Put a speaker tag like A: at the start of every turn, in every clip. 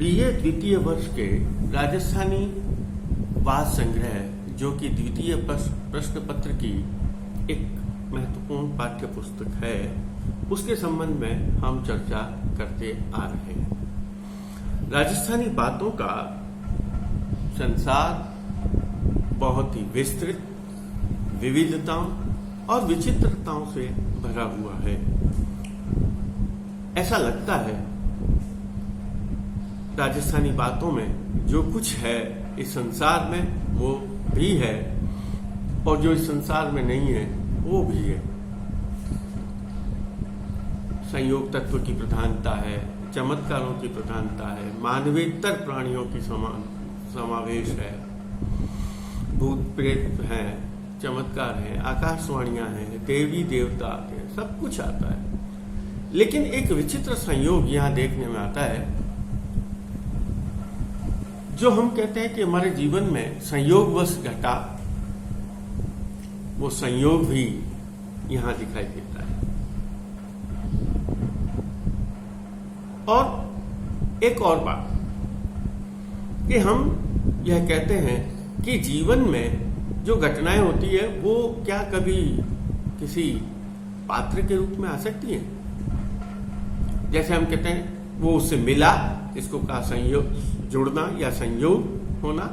A: BA द्वितीय वर्ष के राजस्थानी वाद संग्रह, जो कि द्वितीय प्रश्न पत्र की एक महत्वपूर्ण पाठ्य पुस्तक है, उसके संबंध में हम चर्चा करते आ रहे हैं। राजस्थानी बातों का संसार बहुत ही विस्तृत, विविधताओं और विचित्रताओं से भरा हुआ है। ऐसा लगता है राजस्थानी बातों में जो कुछ है इस संसार में वो भी है, और जो इस संसार में नहीं है वो भी है। संयोग तत्व की प्रधानता है, चमत्कारों की प्रधानता है, मानवेतर प्राणियों की समावेश है, भूत प्रेत हैं, चमत्कार हैं, आकाशवाणियां हैं, देवी देवता आते हैं, सब कुछ आता है। लेकिन एक विचित्र संयोग यहां देखने में आता है, जो हम कहते हैं कि हमारे जीवन में संयोगवश घटा, वो संयोग भी यहां दिखाई देता है। और एक और बात कि हम यह कहते हैं कि जीवन में जो घटनाएं होती है वो क्या कभी किसी पात्र के रूप में आ सकती हैं? जैसे हम कहते हैं वो उससे मिला, इसको कहा संयोग, जुड़ना या संयोग होना,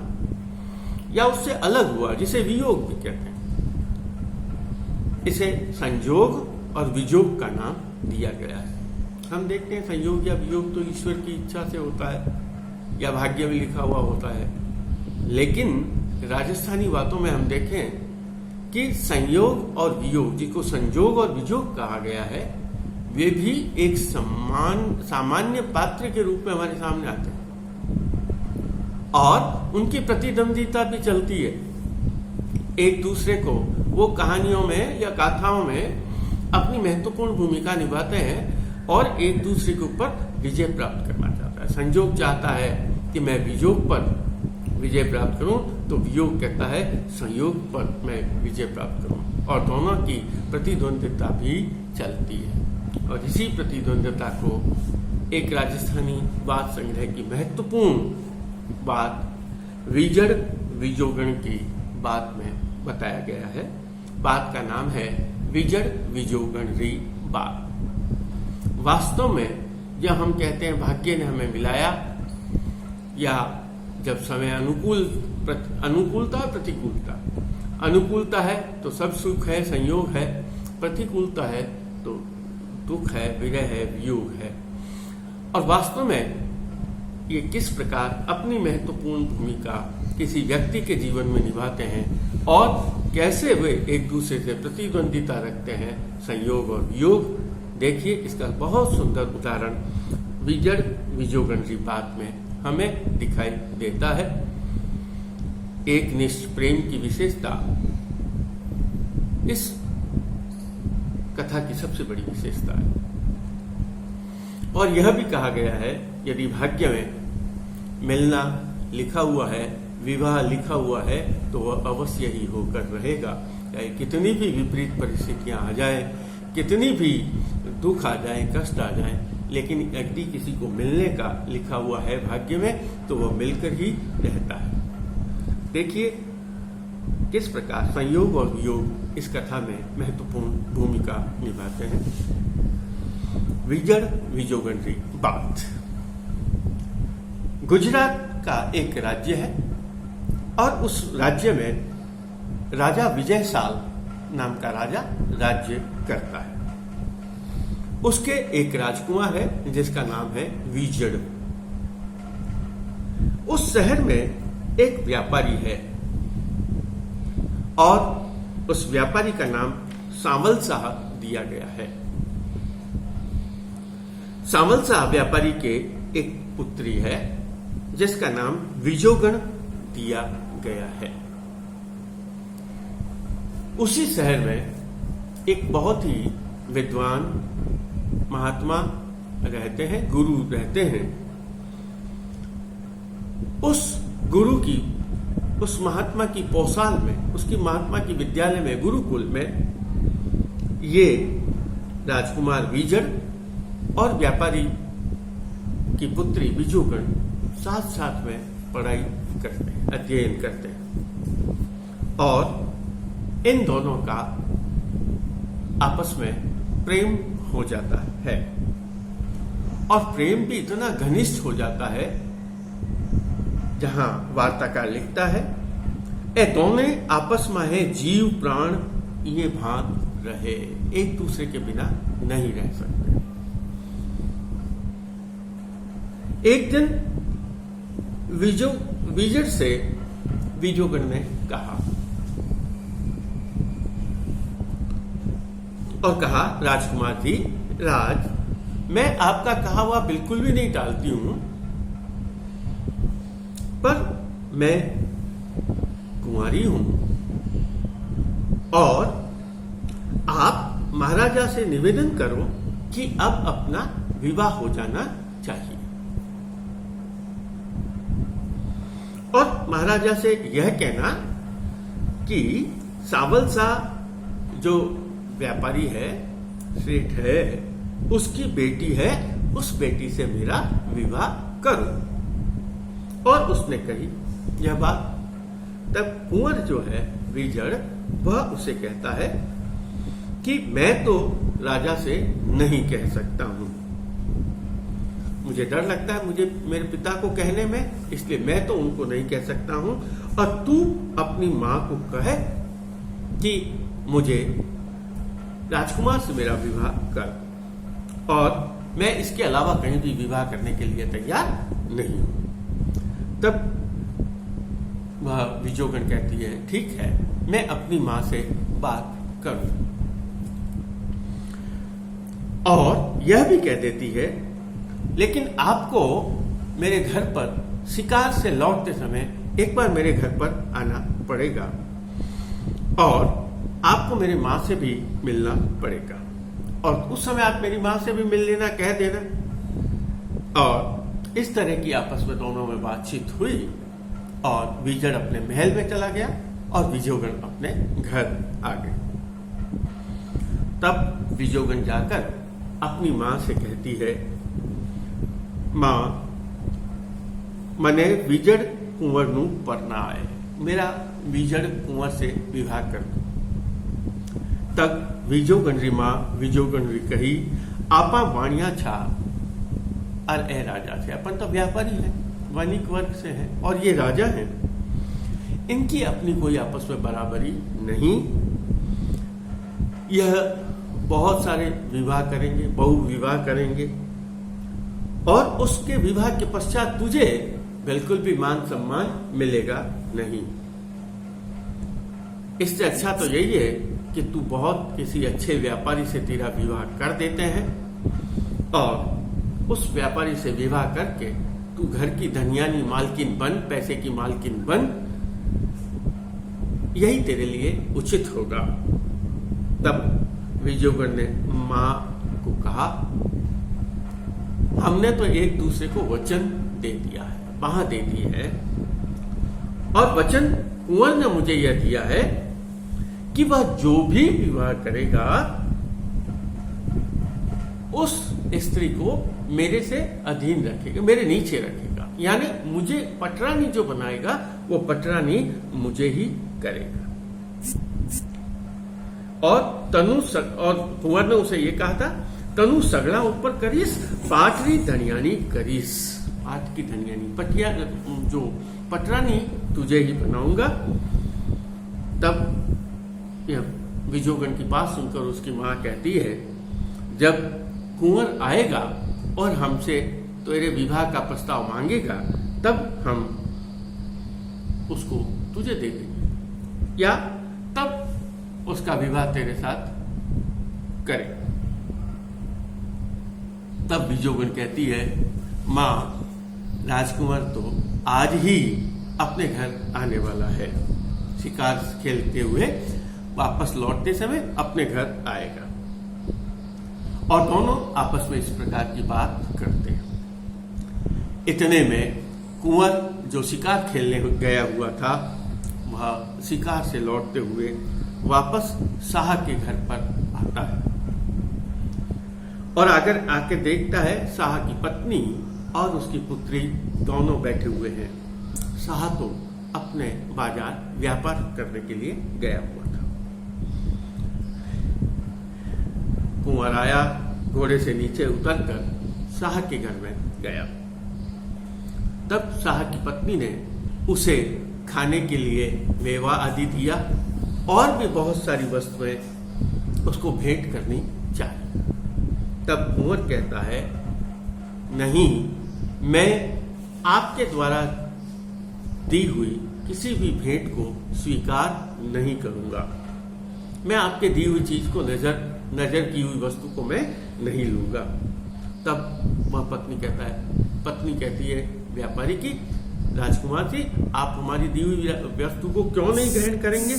A: या उससे अलग हुआ, जिसे वियोग भी कहते हैं। इसे संयोग और वियोग का नाम दिया गया है। हम देखते हैं संयोग या वियोग तो ईश्वर की इच्छा से होता है या भाग्य में लिखा हुआ होता है, लेकिन राजस्थानी बातों में हम देखें कि संयोग और वियोग, जिसको संयोग और वियोग कहा गया है, वे भी एक सामान्य पात्र के रूप में हमारे सामने आते हैं और उनकी प्रतिद्वंदिता भी चलती है। एक दूसरे को वो कहानियों में या गाथाओं में अपनी महत्वपूर्ण भूमिका निभाते हैं और एक दूसरे के ऊपर विजय प्राप्त करना चाहता है। संयोग चाहता है कि मैं वियोग पर विजय प्राप्त करूं, तो वियोग कहता है संयोग पर मैं विजय प्राप्त करूं, और दोनों की प्रतिद्वंदिता भी चलती है। और इसी प्रतिद्वंदिता को एक राजस्थानी वाद संग्रह की महत्वपूर्ण बात विजड़ विजोगण की बात में बताया गया है। बात का नाम है विजड़ विजोगण री बात। वास्तव में जब हम कहते हैं भाग्य ने हमें मिलाया, या जब समय अनुकूलता और प्रतिकूलता, अनुकूलता है तो सब सुख है, संयोग है, प्रतिकूलता है तो दुख है, विरह है, वियोग है। और वास्तव में ये किस प्रकार अपनी महत्वपूर्ण भूमिका किसी व्यक्ति के जीवन में निभाते हैं और कैसे वे एक दूसरे से प्रतिद्वंदिता रखते हैं, संयोग और वियोग। देखिए, इसका बहुत सुंदर उदाहरण विजड़ विजोगण की बात में हमें दिखाई देता है। एक निष्ठ प्रेम की विशेषता इस कथा की सबसे बड़ी विशेषता है। और यह भी कहा गया है, यदि भाग्य में मिलना लिखा हुआ है, विवाह लिखा हुआ है, तो वह अवश्य ही होकर रहेगा। चाहे कितनी भी विपरीत परिस्थितियां आ जाए, कितनी भी दुख आ जाए, कष्ट आ जाए, लेकिन यदि किसी को मिलने का लिखा हुआ है भाग्य में, तो वह मिलकर ही रहता है। देखिए किस प्रकार संयोग और वियोग इस कथा में महत्वपूर्ण भूमिका निभाते हैं। विजड़ विजोगण की बात। गुजरात का एक राज्य है और उस राज्य में राजा विजयसाल नाम का राजा राज्य करता है। उसके एक राजकुमार है जिसका नाम है विजड़। उस शहर में एक व्यापारी है और उस व्यापारी का नाम सांवल शाह दिया गया है। सांवल शाह व्यापारी के एक पुत्री है जिसका नाम विजोगण दिया गया है। उसी शहर में एक बहुत ही विद्वान महात्मा रहते हैं, गुरु रहते हैं। उस गुरु की, उस महात्मा की पौसाल में, उसकी महात्मा की विद्यालय में, गुरुकुल में ये राजकुमार विजड़ और व्यापारी की पुत्री विजोगण साथ साथ में पढ़ाई करते हैं, अध्ययन करते हैं और इन दोनों का आपस में प्रेम हो जाता है और प्रेम भी इतना घनिष्ठ हो जाता है जहां वार्ताकार लिखता है, ए दोनों आपस में है जीव प्राण ये भांत रहे, एक दूसरे के बिना नहीं रह सकते। एक दिन विजड़ से विजोगण ने कहा और कहा, राजकुमार जी, मैं आपका कहा हुआ बिल्कुल भी नहीं टालती हूं, पर मैं कुंवारी हूं और आप महाराजा से निवेदन करो कि अब अपना विवाह हो जाना चाहिए। और महाराजा से यह कहना कि सावल सा जो व्यापारी है, सेठ है, उसकी बेटी है, उस बेटी से मेरा विवाह करो। और उसने कही यह बात, तब कुंवर जो है विजड़, वह उसे कहता है कि मैं तो राजा से नहीं कह सकता हूं, मुझे डर लगता है मुझे मेरे पिता को कहने में, इसलिए मैं तो उनको नहीं कह सकता हूं, और तू अपनी मां को कहे कि मुझे राजकुमार से मेरा विवाह कर, और मैं इसके अलावा कहीं भी विवाह करने के लिए तैयार नहीं हूं। तब वह विजोगण कहती है, ठीक है, मैं अपनी मां से बात करूं। और यह भी कह देती है, लेकिन आपको मेरे घर पर शिकार से लौटते समय एक बार मेरे घर पर आना पड़ेगा और आपको मेरी मां से भी मिलना पड़ेगा, और उस समय आप मेरी मां से भी मिल लेना, कह देना। और इस तरह की आपस में दोनों में बातचीत हुई और विजड़ अपने महल में चला गया और विजोगण अपने घर आ गए। तब विजोगण जाकर अपनी मां से कहती है, मां, मने विजड़ कुंवर नू परना आए, मेरा विजड़ कुंवर से विवाह कर दो। तब विजोगण री मां विजोगण री कही, आपा वाणिया छा और ए राजा से, अपन तो व्यापारी है, वणिक वर्ग से है और ये राजा है, इनकी अपनी कोई आपस में बराबरी नहीं। यह बहुत सारे विवाह करेंगे, बहु विवाह करेंगे और उसके विवाह के पश्चात तुझे बिल्कुल भी मान सम्मान मिलेगा नहीं। इससे अच्छा तो यही है कि तू बहुत किसी अच्छे व्यापारी से तेरा विवाह कर देते हैं और उस व्यापारी से विवाह करके तू घर की धनियानी मालकिन बन, पैसे की मालकिन बन, यही तेरे लिए उचित होगा। तब विजोगण ने मां को कहा, हमने तो एक दूसरे को वचन दे दिया है, वहां दे दी है, और वचन कुंवर ने मुझे यह दिया है कि वह जो भी विवाह करेगा उस स्त्री को मेरे से अधीन रखेगा, मेरे नीचे रखेगा, यानी मुझे पटरानी जो बनाएगा वो पटरानी मुझे ही करेगा। और कुंवर ने उसे ये कहा था, तनु सगड़ा ऊपर करीस, पाटरी धनियानी करीस, पाट की धनियानी, पटिया जो पटरानी तुझे ही बनाऊंगा। तब विजोगण की बात सुनकर उसकी मां कहती है, जब कुंवर आएगा और हमसे तेरे विवाह का प्रस्ताव मांगेगा तब हम उसको तुझे दे देंगे या तब उसका विवाह तेरे साथ करें। तब विजोगण कहती है, मां, राजकुमार तो आज ही अपने घर आने वाला है, शिकार खेलते हुए वापस लौटते समय अपने घर आएगा। और दोनों आपस में इस प्रकार की बात करते हैं। इतने में कुंवर जो शिकार खेलने गया हुआ था वह शिकार से लौटते हुए वापस शाह के घर पर आता है और अगर आके देखता है शाह की पत्नी और उसकी पुत्री दोनों बैठे हुए हैं। शाह तो अपने बाजार व्यापार करने के लिए गया हुआ था। कुंवर आया, घोड़े से नीचे उतरकर शाह के घर में गया। तब शाह की पत्नी ने उसे खाने के लिए मेवा आदि दिया और भी बहुत सारी वस्तुएं उसको भेंट करनी चाहिए। तब कुंवर कहता है, नहीं, मैं आपके द्वारा दी हुई किसी भी भेंट को स्वीकार नहीं करूंगा। मैं आपके दी हुई चीज को नजर की हुई वस्तु को मैं नहीं लूंगा। तब वह पत्नी कहती है व्यापारी की, राजकुमार जी, आप हमारी दी हुई वस्तु को क्यों नहीं ग्रहण करेंगे?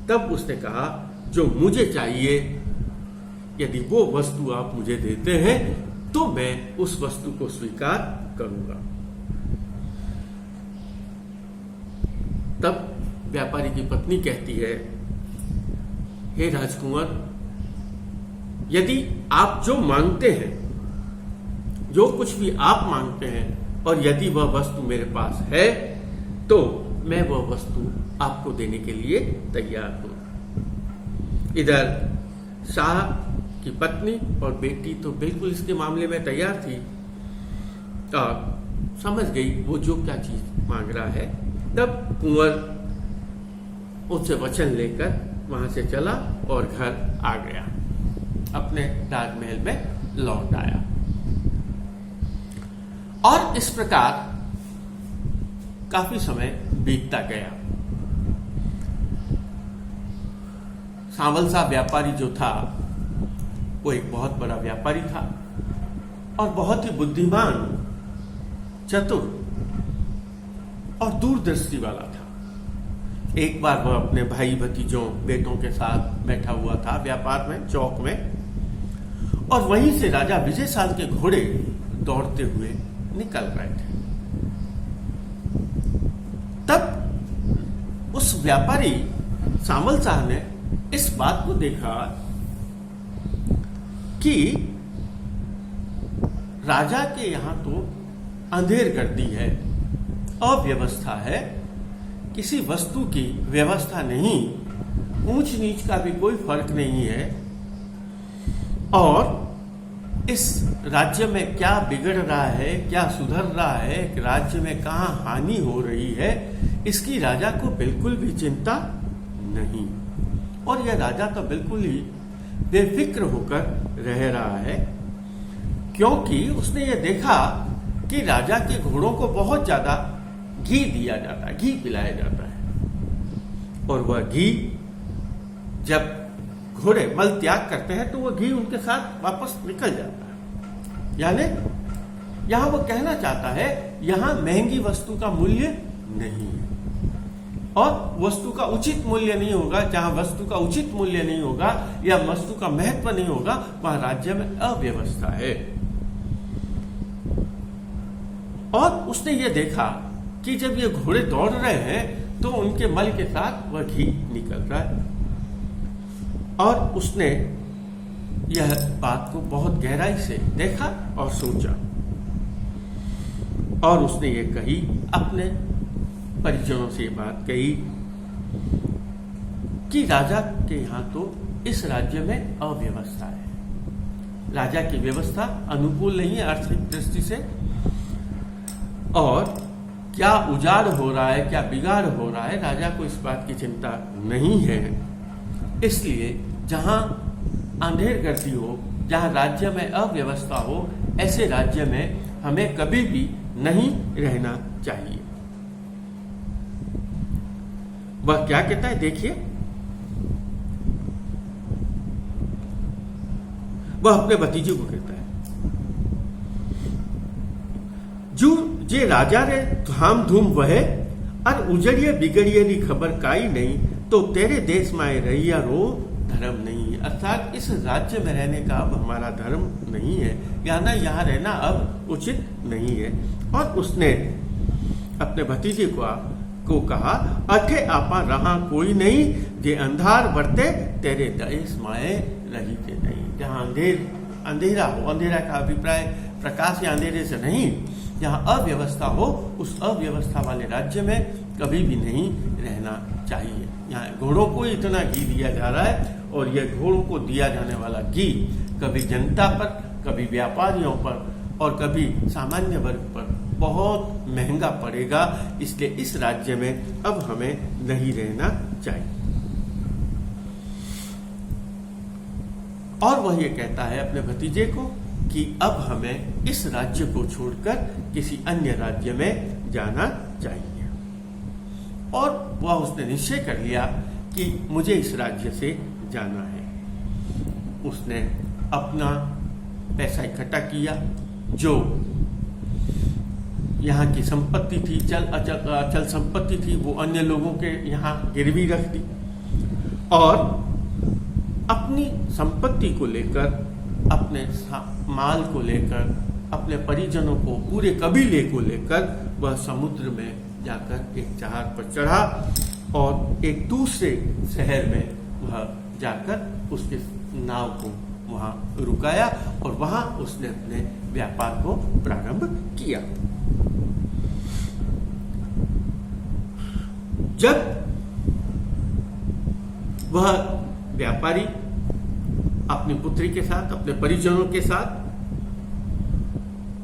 A: तब उसने कहा, जो मुझे चाहिए, यदि वो वस्तु आप मुझे देते हैं तो मैं उस वस्तु को स्वीकार करूंगा। तब व्यापारी की पत्नी कहती है, हे राजकुमार, यदि आप जो मांगते हैं, जो कुछ भी आप मांगते हैं, और यदि वह वस्तु मेरे पास है तो मैं वह वस्तु आपको देने के लिए तैयार हूं। इधर शाह की पत्नी और बेटी तो बिल्कुल इसके मामले में तैयार थी और समझ गई वो जो क्या चीज मांग रहा है। तब कुंवर उससे वचन लेकर वहां से चला और घर आ गया, अपने राजमहल में लौट आया। और इस प्रकार काफी समय बीतता गया। सांवल सा व्यापारी जो था वो एक बहुत बड़ा व्यापारी था और बहुत ही बुद्धिमान, चतुर और दूरदृष्टि वाला था। एक बार वह अपने भाई भतीजों, बेटों के साथ बैठा हुआ था व्यापार में, चौक में, और वहीं से राजा विजयशाल के घोड़े दौड़ते हुए निकल रहे थे। तब उस व्यापारी सांवल शाह ने इस बात को देखा कि राजा के यहां तो अंधेर गर्दी है, अव्यवस्था है, किसी वस्तु की व्यवस्था नहीं, ऊंच नीच का भी कोई फर्क नहीं है, और इस राज्य में क्या बिगड़ रहा है, क्या सुधर रहा है, राज्य में कहां हानि हो रही है, इसकी राजा को बिल्कुल भी चिंता नहीं। और यह राजा तो बिल्कुल ही बेफिक्र होकर रह रहा है, क्योंकि उसने यह देखा कि राजा के घोड़ों को बहुत ज्यादा घी दिया जाता है, घी पिलाया जाता है, और वह घी जब घोड़े मल त्याग करते हैं तो वह घी उनके साथ वापस निकल जाता है। यानी यहां वो कहना चाहता है, यहां महंगी वस्तु का मूल्य नहीं है, और वस्तु का उचित मूल्य नहीं होगा। जहां वस्तु का उचित मूल्य नहीं होगा या वस्तु का महत्व नहीं होगा, वहां राज्य में अव्यवस्था है। और उसने ये देखा कि जब ये घोड़े दौड़ रहे हैं तो उनके मल के साथ वह घी निकल रहा है, और उसने यह बात को बहुत गहराई से देखा और सोचा, और उसने ये कही, अपने परिजनों से ये बात कही कि राजा के यहां तो इस राज्य में अव्यवस्था है, राजा की व्यवस्था अनुकूल नहीं है आर्थिक दृष्टि से, और क्या उजाड़ हो रहा है, क्या बिगाड़ हो रहा है, राजा को इस बात की चिंता नहीं है। इसलिए जहां अंधेर गर्दी हो, जहां राज्य में अव्यवस्था हो, ऐसे राज्य में हमें कभी भी नहीं रहना चाहिए। वह क्या कहता है, देखिए, वह अपने भतीजे को कहता है, जो जे राजा रे धाम धूम वहे और उजड़िए बिगड़िए री खबर काई नहीं, तो तेरे देश में रहिया रो धर्म नहीं है। अर्थात इस राज्य में रहने का अब हमारा धर्म नहीं है, यानी यहाँ रहना अब उचित नहीं है। और उसने अपने भतीजे को कहा, अठे आपा रहा कोई नहीं, जे अंधार बरते तेरे देश माए रही के नहीं। जहाँ अंधेरा हो, अंधेरा का अभिप्राय प्रकाश या अंधेरे से नहीं, जहाँ अव्यवस्था हो उस अव्यवस्था वाले राज्य में कभी भी नहीं रहना चाहिए। यहाँ घोड़ों को इतना घी दिया जा रहा है और यह घोड़ों को दिया जाने वाला घी कभी जनता पर, कभी व्यापारियों पर और कभी सामान्य वर्ग पर बहुत महंगा पड़ेगा। इसलिए इस राज्य में अब हमें नहीं रहना चाहिए। और वह ये कहता है अपने भतीजे को कि अब हमें इस राज्य को छोड़कर किसी अन्य राज्य में जाना चाहिए। और वह उसने निश्चय कर लिया कि मुझे इस राज्य से जाना है। उसने अपना पैसा इकट्ठा किया, जो यहाँ की संपत्ति थी, अचल संपत्ति थी, वो अन्य लोगों के यहाँ गिरवी रख दी और अपनी संपत्ति को लेकर, अपने माल को लेकर, अपने परिजनों को, पूरे कबीले को लेकर वह समुद्र में जाकर एक जहाज पर चढ़ा और एक दूसरे शहर में वह जाकर उसके नाव को वहां रुकाया और वहां उसने अपने व्यापार को प्रारंभ किया। जब वह व्यापारी अपनी पुत्री के साथ, अपने परिजनों के साथ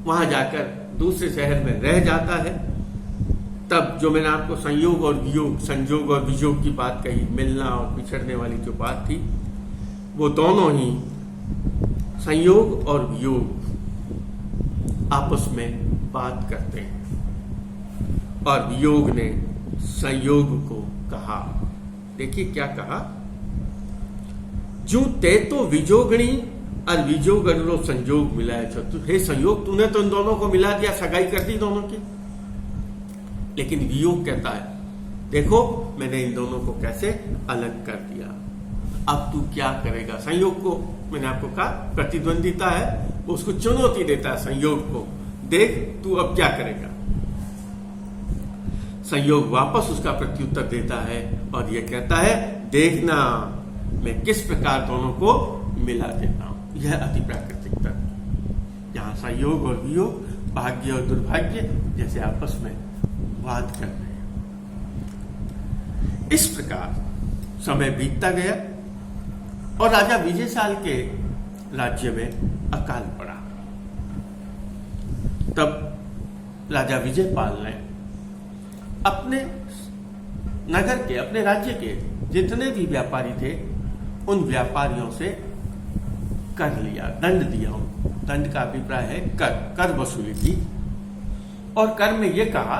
A: वहां जाकर दूसरे शहर में रह जाता है, तब जो मैंने आपको संयोग और वियोग, संजोग और वियोग की बात कही, मिलना और बिछड़ने वाली जो बात थी, वो दोनों ही संयोग और वियोग आपस में बात करते हैं। और वियोग ने संयोग को कहा, देखिए क्या कहा, जू ते तो विजोगणी और विजोग लो संजोग मिलाया। तो हे संयोग, तूने तो इन दोनों को मिला दिया, सगाई कर दी दोनों की। लेकिन वियोग कहता है, देखो मैंने इन दोनों को कैसे अलग कर दिया, अब तू क्या करेगा। संयोग को मैंने आपको कहा प्रतिद्वंदिता है, उसको चुनौती देता है संयोग को, देख तू अब क्या करेगा। संयोग वापस उसका प्रत्युत्तर देता है और यह कहता है, देखना मैं किस प्रकार दोनों को मिला देता हूं। यह अति प्राकृतिक तर्क, जहां संयोग और वियोग, भाग्य और दुर्भाग्य जैसे आपस में वाद कर रहे हैं। इस प्रकार समय बीतता गया और राजा विजयशाल के राज्य में अकाल पड़ा। तब राजा विजयपाल ने अपने नगर के, अपने राज्य के जितने भी व्यापारी थे, उन व्यापारियों से कर लिया, दंड दिया उनको। दंड का अभिप्राय है कर वसूली की। और कर में यह कहा,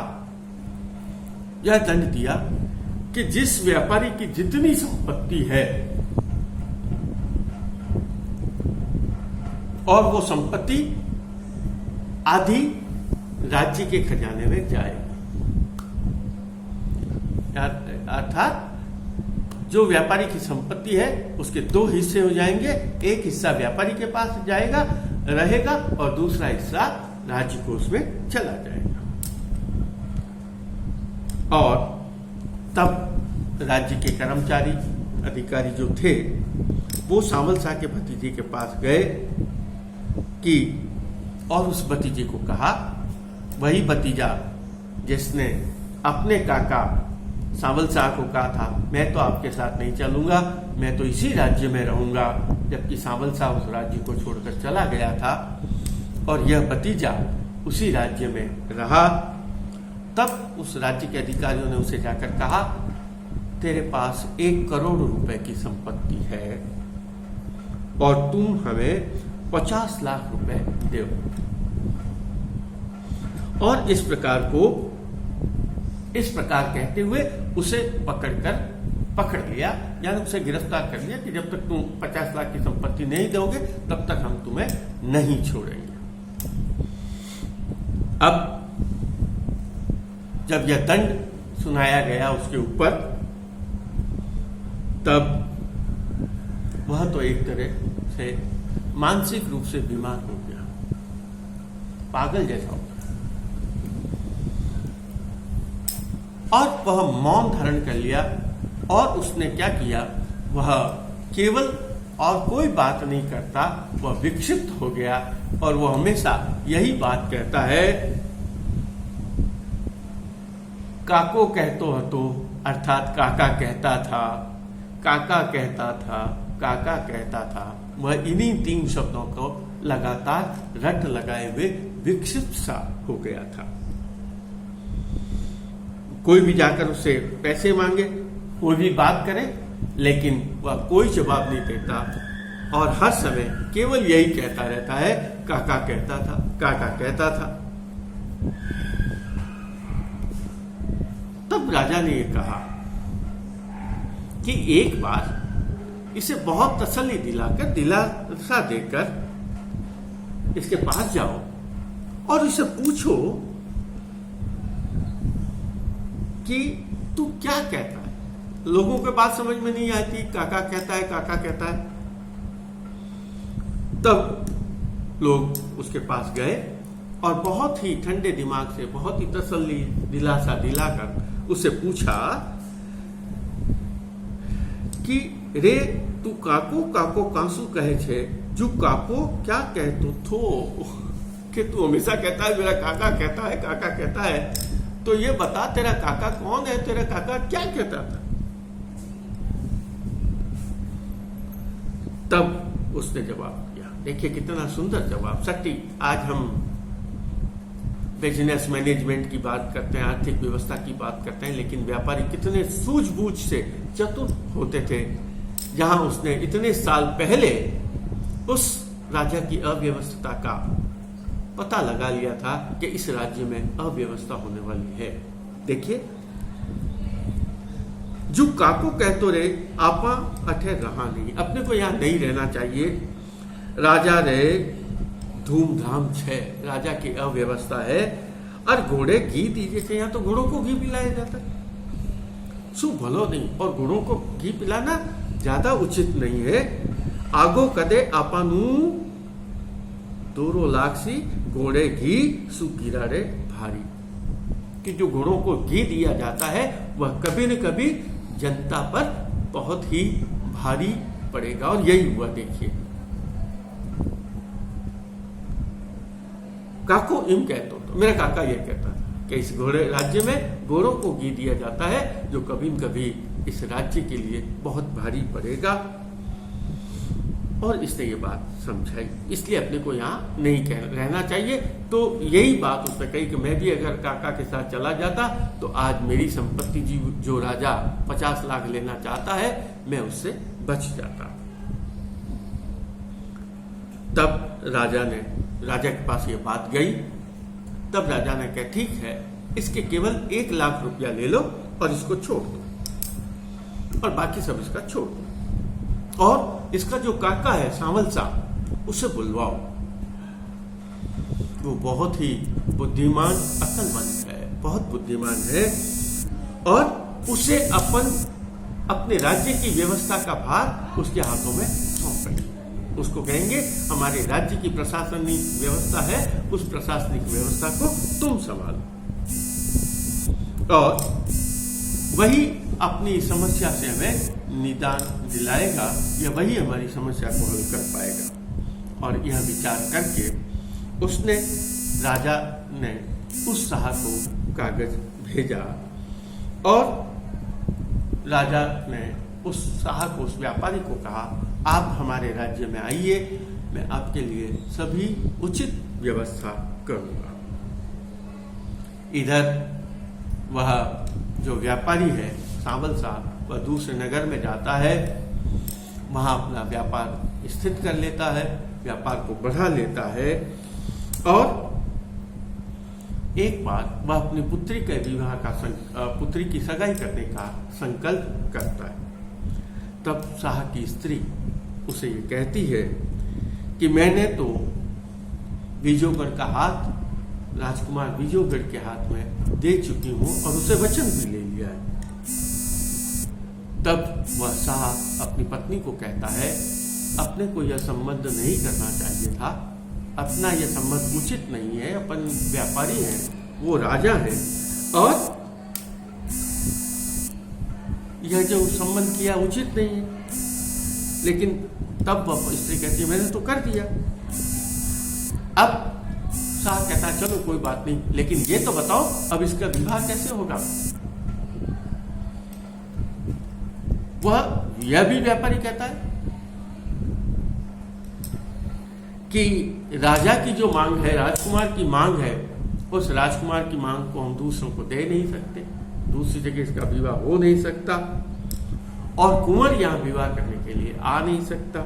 A: यह दंड दिया कि जिस व्यापारी की जितनी संपत्ति है और वो संपत्ति आधी राज्य के खजाने में जाएगी, अर्थात जो व्यापारी की संपत्ति है उसके दो हिस्से हो जाएंगे। एक हिस्सा व्यापारी के पास जाएगा, रहेगा, और दूसरा हिस्सा राज्य को उसमें चला जाएगा। और तब राज्य के कर्मचारी, अधिकारी जो थे, वो सांवल शाह के भतीजे के पास गए कि, और उस भतीजे को कहा, वही भतीजा जिसने अपने काका सांवल शाह को कहा था, मैं तो आपके साथ नहीं चलूंगा, मैं तो इसी राज्य में रहूंगा, जबकि सांवल शाह उस राज्य को छोड़कर चला गया था और यह भतीजा उसी राज्य में रहा। तब उस राज्य के अधिकारियों ने उसे जाकर कहा, तेरे पास 1 करोड़ रुपए की संपत्ति है और तुम हमें 50 लाख रुपए दो। और इस प्रकार कहते हुए उसे पकड़ लिया, यानी उसे गिरफ्तार कर लिया कि जब तक तुम 50 लाख की संपत्ति नहीं दोगे तब तक हम तुम्हें नहीं छोड़ेंगे। अब जब यह दंड सुनाया गया उसके ऊपर, तब वह तो एक तरह से मानसिक रूप से बीमार हो गया, पागल जैसा हो गया, और वह मौन धारण कर लिया। और उसने क्या किया, वह केवल और कोई बात नहीं करता, वह विक्षिप्त हो गया और वह हमेशा यही बात कहता है, काको कहतो हतो, अर्थात काका कहता था, काका कहता था, काका कहता था। वह इन्हीं 3 शब्दों को लगातार रट लगाए हुए विक्षिप्त सा हो गया था। कोई भी जाकर उससे पैसे मांगे, कोई भी बात करे, लेकिन वह कोई जवाब नहीं देता और हर समय केवल यही कहता रहता है, काका कहता था, काका कहता था। तब राजा ने यह कहा कि एक बार इसे बहुत तसल्ली दिलाकर, दिलासा देकर इसके पास जाओ और इसे पूछो कि तू क्या कहता है। लोगों के बात समझ में नहीं आती, काका कहता है, काका कहता है। तब लोग उसके पास गए और बहुत ही ठंडे दिमाग से, बहुत ही तसल्ली दिलासा दिलाकर उससे पूछा कि रे तू काको काको कांसू कहे छे, जो काको क्या कहतो थो, कि तू हमेशा कहता है मेरा काका कहता है, काका कहता है, तो ये बता तेरा काका कौन है, तेरा काका क्या कहता था। तब उसने जवाब दिया, देखिए कितना सुंदर जवाब, सटीक। आज हम बिजनेस मैनेजमेंट की बात करते हैं, आर्थिक व्यवस्था की बात करते हैं, लेकिन व्यापारी कितने सूझबूझ से चतुर होते थे, जहां उसने इतने साल पहले उस राजा की अव्यवस्था का पता लगा लिया था कि इस राज्य में अव्यवस्था होने वाली है। देखिए, जो काको कहतो रे आपा अठे रहा नहीं, अपने को यहां नहीं रहना चाहिए। राजा रे धूमधाम छे, राजा की अव्यवस्था है। और घोड़े घी दीजिए थे, यहाँ तो घोड़ों को घी पिलाया जाता है, शु भलो नहीं, और घोड़ों को घी पिलाना ज्यादा उचित नहीं है। आगो कदे आपानू दोरो लाखसी घोड़े घी सुकीरा रे भारी, कि जो घोड़ों को घी दिया जाता है वह कभी न कभी जनता पर बहुत ही भारी पड़ेगा। और यही हुआ, देखिए। काको इम कहते तो मेरा काका ये कहता था कि इस घोड़े राज्य में घोड़ों को घी दिया जाता है, जो कभी न कभी इस राज्य के लिए बहुत भारी पड़ेगा। और इसने ये बात समझाई, इसलिए अपने को यहाँ नहीं रहना चाहिए। तो यही बात उसने कही कि मैं भी अगर काका के साथ चला जाता तो आज मेरी संपत्ति जो राजा 50 लाख लेना चाहता है, मैं उससे बच जाता। तब राजा के पास ये बात गई। तब राजा ने कहा, ठीक है, इसके केवल 1 लाख रुपया ले लो और इसको छोड़ दो, और बाकी सब इसका छोड़ दो। और इसका जो काका है सांवल साहब, उसे बुलवाओ। वो बहुत ही बुद्धिमान, अक्लमंद है, बहुत बुद्धिमान है, और उसे अपने राज्य की व्यवस्था का भार उसके हाथों में सौंपेंगे। उसको कहेंगे, हमारे राज्य की प्रशासनिक व्यवस्था है, उस प्रशासनिक व्यवस्था को तुम संभालो, और वही अपनी समस्या से हमें निदान दिलाएगा, या वही हमारी समस्या को हल कर पाएगा। और यह विचार करके उसने, राजा ने उस शाह को कागज भेजा, और राजा ने उस शाह को, उस व्यापारी को कहा, आप हमारे राज्य में आइए, मैं आपके लिए सभी उचित व्यवस्था करूंगा। इधर वह जो व्यापारी है सांवल साहब, वह दूसरे नगर में जाता है, वहां अपना व्यापार स्थित कर लेता है, व्यापार को बढ़ा लेता है। और एक बार वह अपनी पुत्री के विवाह का पुत्री की सगाई करने का संकल्प करता है। तब शाह की स्त्री उसे ये कहती है कि मैंने तो विजयगढ़ का हाथ राजकुमार विजयगढ़ के हाथ में दे चुकी हूं और उसे वचन भी ले लिया है। तब वह शाह अपनी पत्नी को कहता है, अपने को यह संबंध नहीं करना चाहिए था, अपना यह संबंध उचित नहीं है, अपन व्यापारी हैं, वो राजा है, और यह जो संबंध किया उचित नहीं है। लेकिन तब वह स्त्री कहती है मैंने तो कर दिया। अब शाह कहता है चलो कोई बात नहीं, लेकिन ये तो बताओ अब इसका विवाह कैसे होगा। वह यह भी व्यापारी कहता है कि राजा की जो मांग है, राजकुमार की मांग है, उस राजकुमार की मांग को हम दूसरों को दे नहीं सकते, दूसरी जगह इसका विवाह हो नहीं सकता, और कुंवर यहां विवाह करने के लिए आ नहीं सकता।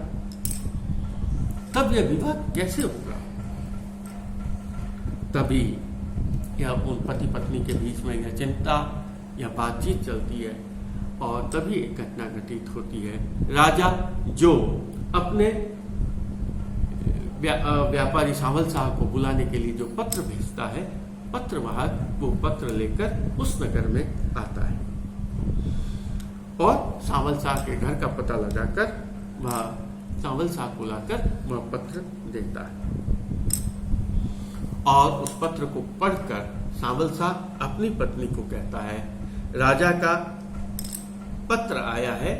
A: तब यह विवाह कैसे होगा? तभी यह उन पति पत्नी के बीच में यह चिंता या बातचीत चलती है, और तभी एक घटना घटित होती है। राजा जो अपने व्यापारी सांवल साहब को बुलाने के लिए जो पत्र भेजता है, पत्रवाहक वो पत्र लेकर उस नगर में आता है और सांवल साहब के घर का पता लगाकर वह सांवल साहब को लाकर वह पत्र देता है, और उस पत्र को पढ़कर सांवल साहब अपनी पत्नी को कहता है राजा का पत्र आया है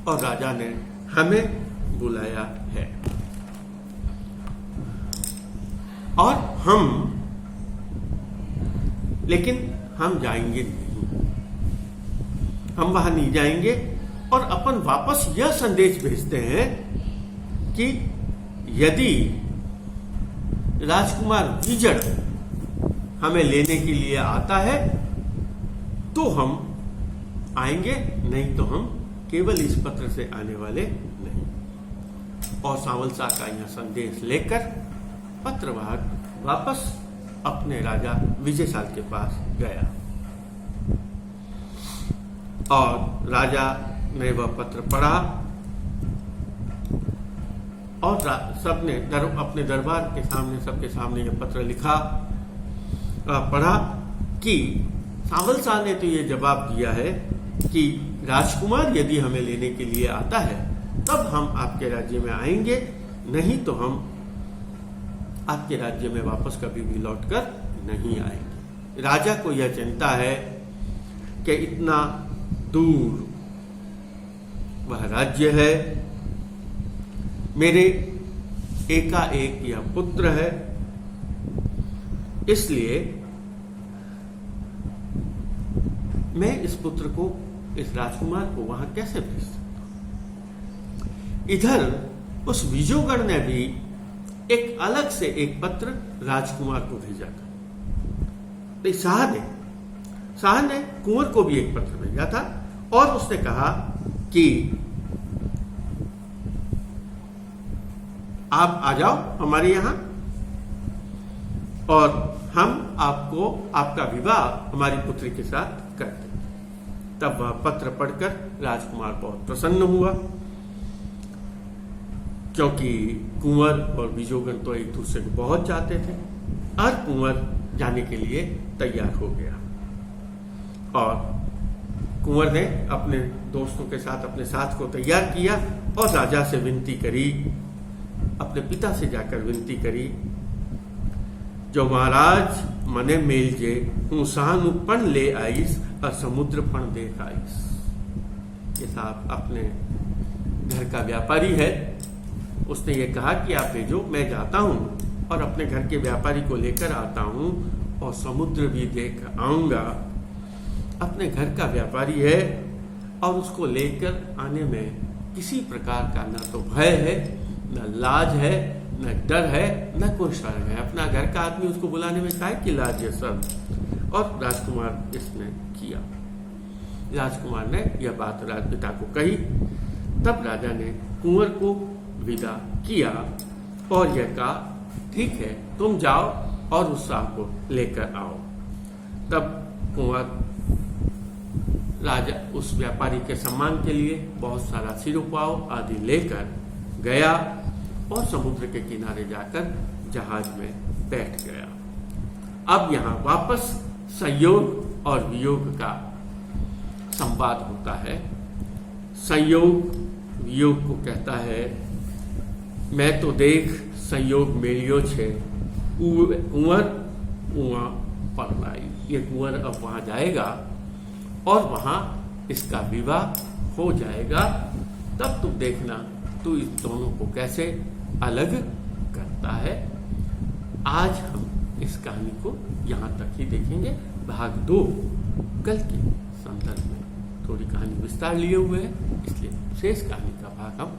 A: और राजा ने हमें बुलाया है, और लेकिन हम जाएंगे नहीं, हम वहां नहीं जाएंगे, और अपन वापस यह संदेश भेजते हैं कि यदि राजकुमार विजय हमें लेने के लिए आता है तो हम आएंगे, नहीं तो हम केवल इस पत्र से आने वाले नहीं। और सांवल शाह का यह संदेश लेकर पत्रवाहक वापस अपने राजा विजयशाल के पास गया, और राजा ने वह पत्र पढ़ा, और सबने अपने दरबार के सामने सबके सामने यह पत्र लिखा, पढ़ा कि सांवल शाह ने तो ये जवाब दिया है कि राजकुमार यदि हमें लेने के लिए आता है तब हम आपके राज्य में आएंगे, नहीं तो हम आपके राज्य में वापस कभी भी लौटकर नहीं आएंगे। राजा को यह चिंता है कि इतना दूर वह राज्य है, मेरे एकाएक यह पुत्र है, इसलिए मैं इस पुत्र को, इस राजकुमार को वहां कैसे भेज सकता हूं। इधर उस विजोगण ने भी एक अलग से एक पत्र राजकुमार को भेजा था। शाह ने कुंवर को भी एक पत्र भेजा था, और उसने कहा कि आप आ जाओ हमारे यहां, और हम आपको आपका विवाह हमारी पुत्री के साथ करते। तब वह पत्र पढ़कर राजकुमार बहुत प्रसन्न हुआ, क्योंकि कुंवर और विजोगण तो एक दूसरे को बहुत चाहते थे, और कुंवर जाने के लिए तैयार हो गया। और कुंवर ने अपने दोस्तों के साथ अपने साथ को तैयार किया और राजा से विनती करी, अपने पिता से जाकर विनती करी, जो महाराज मने मेल जे हूं सहानुपण ले आईस और समुद्रपण देख आईस। ये साहब अपने घर का व्यापारी है, उसने ये कहा कि आप भेजो, मैं जाता हूं और अपने घर के व्यापारी को लेकर आता हूं और समुद्र भी देख आऊंगा। अपने घर का व्यापारी है और उसको लेकर आने में किसी प्रकार का न तो भय है, न लाज है, न डर है, न कोई शर्म है। अपना घर का आदमी उसको बुलाने में काहे की लाज है सब। और राजकुमार इसने किया। राजकुमार ने यह बात राजपिता को कही। तब राजा ने कुंवर को विदा किया और यह कहा ठीक है तुम जाओ और उस शाह को लेकर आओ। तब कुंवर राजा उस व्यापारी के सम्मान के लिए बहुत सारा सिरुपाव आदि लेकर गया और समुद्र के किनारे जाकर जहाज में बैठ गया। अब यहाँ वापस संयोग और वियोग का संवाद होता है। संयोग वियोग को कहता है मैं तो देख संयोग मेलियो छे कुंवर कुआं पड़लाई। ये कुंवर अब वहां जाएगा और वहां इसका विवाह हो जाएगा। तब तुम देखना तो इस दोनों को कैसे अलग करता है। आज हम इस कहानी को यहाँ तक ही देखेंगे। भाग 2 कल के संदर्भ में थोड़ी कहानी विस्तार लिए हुए है, इसलिए शेष कहानी का भाग हम